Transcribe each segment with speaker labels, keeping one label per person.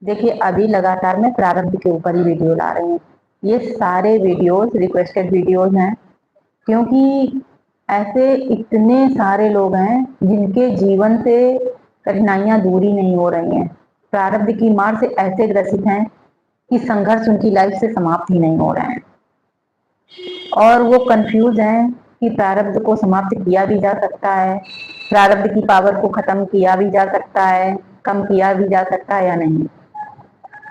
Speaker 1: देखिए अभी लगातार मैं प्रारब्ध के ऊपर ही वीडियो ला रही हूँ। ये सारे वीडियोस रिक्वेस्टेड वीडियोस हैं, क्योंकि ऐसे इतने सारे लोग हैं जिनके जीवन से कठिनाइयां दूर ही नहीं हो रही हैं, प्रारब्ध की मार से ऐसे ग्रसित हैं कि संघर्ष उनकी लाइफ से समाप्त ही नहीं हो रहे हैं, और वो कंफ्यूज हैं कि प्रारब्ध को समाप्त किया भी जा सकता है, प्रारब्ध की पावर को खत्म किया भी जा सकता है, कम किया भी जा सकता है या नहीं।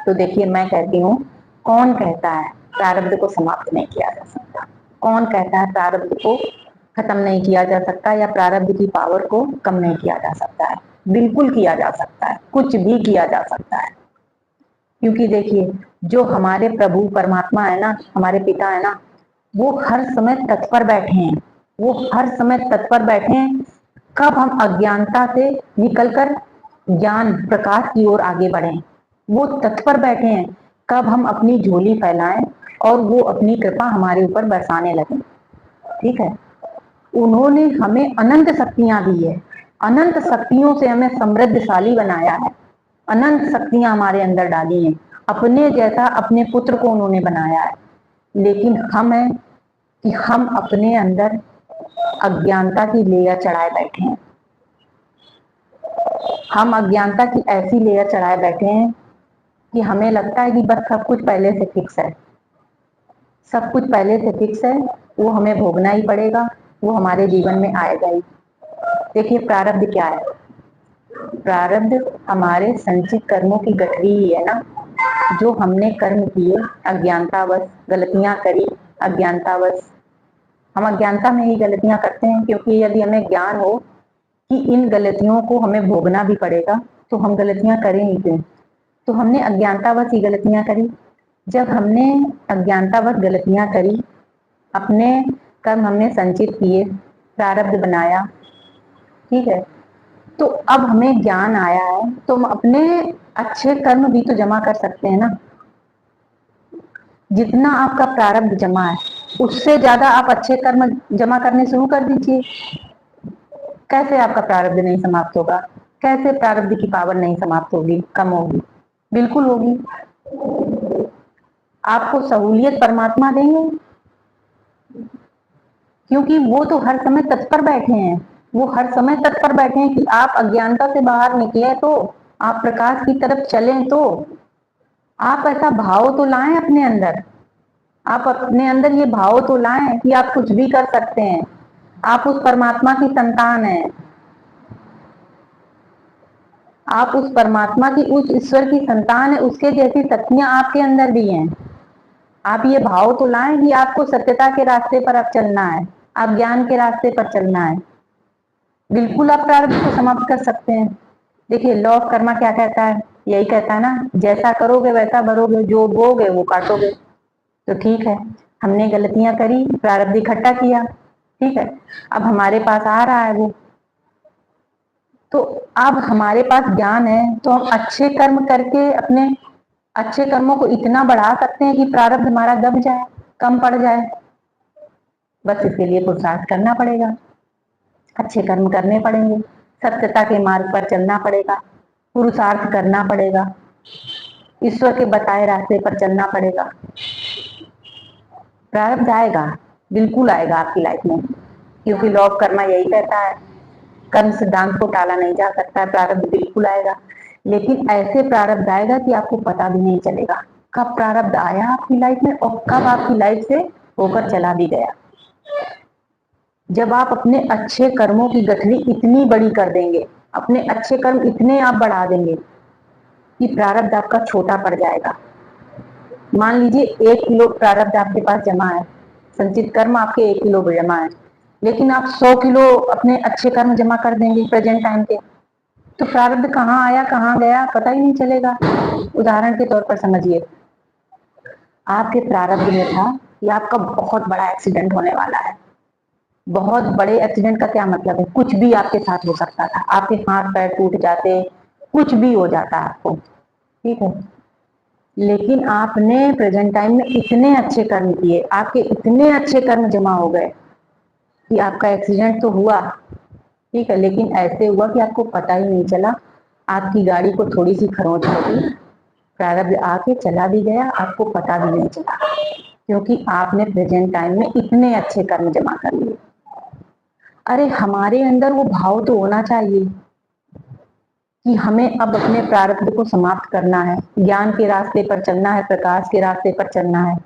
Speaker 1: तो देखिए मैं कहती हूँ, कौन कहता है प्रारब्ध को समाप्त नहीं किया जा सकता? कौन कहता है प्रारब्ध को खत्म नहीं किया जा सकता या प्रारब्ध की पावर को कम नहीं किया जा सकता है? बिल्कुल किया जा सकता है, कुछ भी किया जा सकता है। क्योंकि देखिए, जो हमारे प्रभु परमात्मा है ना, हमारे पिता है ना, वो हर समय तत्पर बैठे हैं। वो हर समय तत्पर बैठे हैं कब हम अज्ञानता से निकलकर ज्ञान प्रकाश की ओर आगे बढ़ें। वो तत्पर बैठे हैं कब हम अपनी झोली फैलाएं और वो अपनी कृपा हमारे ऊपर बरसाने लगे। ठीक है, उन्होंने हमें अनंत शक्तियां दी है, अनंत शक्तियों से हमें समृद्धशाली बनाया है, अनंत शक्तियां हमारे अंदर डाली हैं, अपने जैसा अपने पुत्र को उन्होंने बनाया है। लेकिन हम हैं कि हम अपने अंदर अज्ञानता की लेयर चढ़ाए बैठे हैं। हम अज्ञानता की ऐसी लेयर चढ़ाए बैठे हैं कि हमें लगता है कि बस सब कुछ पहले से फिक्स है, सब कुछ पहले से फिक्स है, वो हमें भोगना ही पड़ेगा, वो हमारे जीवन में आएगा ही। देखिए प्रारब्ध क्या है? प्रारब्ध हमारे संचित कर्मों की गठरी ही है ना, जो हमने कर्म किए अज्ञानतावश, गलतियां करी अज्ञानतावश। हम अज्ञानता में ही गलतियां करते हैं, क्योंकि यदि हमें ज्ञान हो कि इन गलतियों को हमें भोगना भी पड़ेगा तो हम गलतियां करें ही क्यों? तो हमने अज्ञानतावश ही गलतियां करी। जब हमने अज्ञानतावश गलतियां करी, अपने कर्म हमने संचित किए, प्रारब्ध बनाया, ठीक है, तो अब हमें ज्ञान आया है तो हम अपने अच्छे कर्म भी तो जमा कर सकते हैं ना। जितना आपका प्रारब्ध जमा है उससे ज्यादा आप अच्छे कर्म जमा करने शुरू कर दीजिए। कैसे आपका प्रारब्ध नहीं समाप्त होगा? कैसे प्रारब्ध की पावर नहीं समाप्त होगी, कम होगी? बिल्कुल होगी। आपको सहूलियत परमात्मा देंगे, क्योंकि वो तो हर समय तत्पर बैठे हैं। वो हर समय तत्पर बैठे हैं कि आप अज्ञानता से बाहर निकले तो, आप प्रकाश की तरफ चलें तो। आप ऐसा भाव तो लाएं अपने अंदर, आप अपने अंदर ये भाव तो लाएं कि आप कुछ भी कर सकते हैं, आप उस परमात्मा की संतान हैं, आप उस परमात्मा की, उस ईश्वर की संतान है, उसके जैसी शक्तियां आपके अंदर भी हैं। आप ये भाव तो लाएं कि आपको सत्यता के रास्ते पर अब चलना है, आप ज्ञान के रास्ते पर चलना है। बिल्कुल आप प्रारब्ध को समाप्त कर सकते हैं। देखिए लॉ ऑफ कर्मा क्या कहता है? यही कहता है ना, जैसा करोगे वैसा भरोगे, जो बोगे वो काटोगे। तो ठीक है, हमने गलतियां करी, प्रारब्ध इकट्ठा किया, ठीक है, अब हमारे पास आ रहा है वो, तो अब हमारे पास ज्ञान है तो हम अच्छे कर्म करके अपने अच्छे कर्मों को इतना बढ़ा सकते हैं कि प्रारब्ध हमारा दब जाए, कम पड़ जाए। बस इसके लिए पुरुषार्थ करना पड़ेगा, अच्छे कर्म करने पड़ेंगे, सत्यता के मार्ग पर चलना पड़ेगा, पुरुषार्थ करना पड़ेगा, ईश्वर के बताए रास्ते पर चलना पड़ेगा। प्रारब्ध आएगा, बिल्कुल आएगा आपकी लाइफ में, क्योंकि लॉ ऑफ कर्मा यही कहता है, कर्म सिद्धांत को टाला नहीं जा सकता है, प्रारब्ध बिल्कुल आएगा। लेकिन ऐसे प्रारब्ध आएगा कि आपको पता भी नहीं चलेगा कब प्रारब्ध आया आपकी लाइफ में और कब आपकी लाइफ से होकर चला भी गया। जब आप अपने अच्छे कर्मों की गठरी इतनी बड़ी कर देंगे, अपने अच्छे कर्म इतने आप बढ़ा देंगे कि प्रारब्ध आपका छोटा पड़ जाएगा। मान लीजिए 1 किलो प्रारब्ध आपके पास जमा है, संचित कर्म आपके 1 किलो जमा है, लेकिन आप 100 किलो अपने अच्छे कर्म जमा कर देंगे प्रेजेंट टाइम पे, तो प्रारब्ध कहाँ आया कहाँ गया पता ही नहीं चलेगा। उदाहरण के तौर पर समझिए, आपके प्रारब्ध में था कि आपका बहुत बड़ा एक्सीडेंट होने वाला है। बहुत बड़े एक्सीडेंट का क्या मतलब है? कुछ भी आपके साथ हो सकता था, आपके हाथ पैर टूट जाते, कुछ भी हो जाता आपको, ठीक है, लेकिन आपने प्रेजेंट टाइम में इतने अच्छे कर्म किए, आपके इतने अच्छे कर्म जमा हो गए कि आपका एक्सीडेंट तो हुआ, ठीक है, लेकिन ऐसे हुआ कि आपको पता ही नहीं चला। आपकी गाड़ी को थोड़ी सी खरोंच लगी, प्रारब्ध आके चला भी गया, आपको पता भी नहीं चला, क्योंकि आपने प्रेजेंट टाइम में इतने अच्छे कर्म जमा कर लिए। अरे हमारे अंदर वो भाव तो होना चाहिए कि हमें अब अपने प्रारब्ध को समाप्त करना है, ज्ञान के रास्ते पर चलना है, प्रकाश के रास्ते पर चलना है।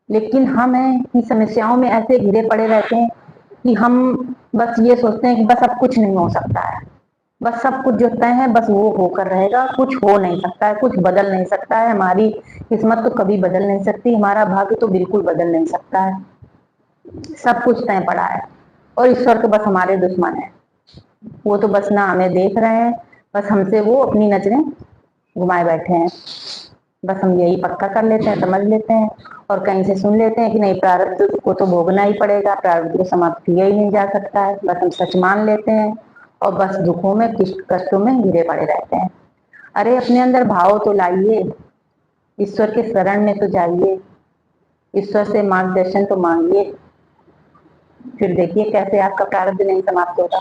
Speaker 1: लेकिन हम हैं कि समस्याओं में ऐसे घिरे पड़े रहते हैं कि हम बस ये सोचते हैं कि बस अब कुछ नहीं हो सकता है, बस सब कुछ जो तय है बस वो होकर रहेगा, कुछ हो नहीं सकता है, कुछ बदल नहीं सकता है, हमारी किस्मत तो कभी बदल नहीं सकती, हमारा भाग्य तो बिल्कुल बदल नहीं सकता है, सब कुछ तय पड़ा है। और ईश्वर तो बस हमारे दुश्मन है, वो तो बस ना हमें देख रहे हैं, बस हमसे वो अपनी नजरें घुमाए बैठे हैं। बस हम यही पक्का कर लेते हैं, समझ लेते हैं और कहीं से सुन लेते हैं कि नहीं, प्रारब्ध को तो भोगना ही पड़ेगा, प्रारब्ध को समाप्त किया ही नहीं जा सकता है। बस हम सच मान लेते हैं और बस दुखों में, कष्टों में घिरे पड़े रहते हैं। अरे अपने अंदर भाव तो लाइए, ईश्वर के शरण में तो जाइए, ईश्वर से मार्गदर्शन तो मांगिए, फिर देखिए कैसे आपका प्रारब्ध नहीं समाप्त होगा।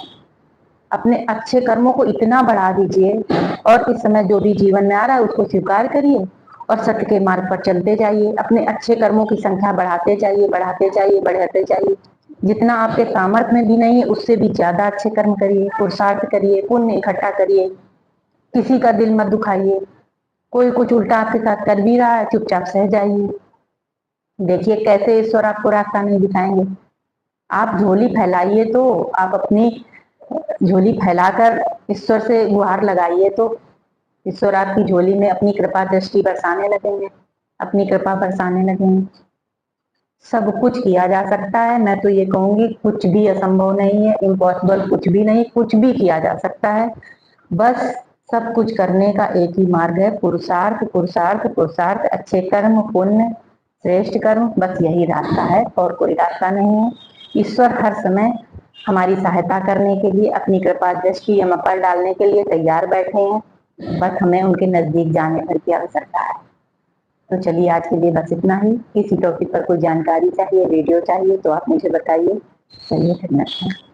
Speaker 1: अपने अच्छे कर्मों को इतना बढ़ा दीजिए और इस समय जो भी जीवन में आ रहा है उसको स्वीकार करिए और सत्य के मार्ग पर चलते जाइए। अपने अच्छे कर्मों की संख्या बढ़ाते जाइए, बढ़ाते जाइए, बढ़ाते जाइए। जितना आपके सामर्थ्य में भी नहीं है उससे भी ज्यादा अच्छे कर्म करिए, पुरुषार्थ करिए, पुण्य इकट्ठा करिए, किसी का दिल मत दुखाइए। कोई कुछ उल्टा आपके साथ कर भी रहा है, चुपचाप सह जाइए, देखिए कैसे ईश्वर आपको रास्ता नहीं दिखाएंगे। आप झोली फैलाइए, तो आप अपनी झोली फैलाकर ईश्वर से गुहार लगाइए, तो ईश्वर आपकी झोली में अपनी कृपा दृष्टि बरसाने लगेंगे, अपनी कृपा बरसाने लगेंगे। सब कुछ किया जा सकता है, मैं तो ये कहूंगी कुछ भी असंभव नहीं है, इम्पॉसिबल कुछ भी नहीं, कुछ भी किया जा सकता है। बस सब कुछ करने का एक ही मार्ग है, पुरुषार्थ पुरुषार्थ पुरुषार्थ, अच्छे कर्म, पुण्य, श्रेष्ठ कर्म, बस यही रास्ता है और कोई रास्ता नहीं है। ईश्वर हर समय हमारी सहायता करने के लिए, अपनी कृपा दृष्टि हम पर डालने के लिए तैयार बैठे हैं, बस हमें उनके नजदीक जाने भर की आवश्यकता है। तो चलिए आज के लिए बस इतना ही। किसी टॉपिक पर कोई जानकारी चाहिए, वीडियो चाहिए तो आप मुझे बताइए। चलिए फिर मिलते हैं।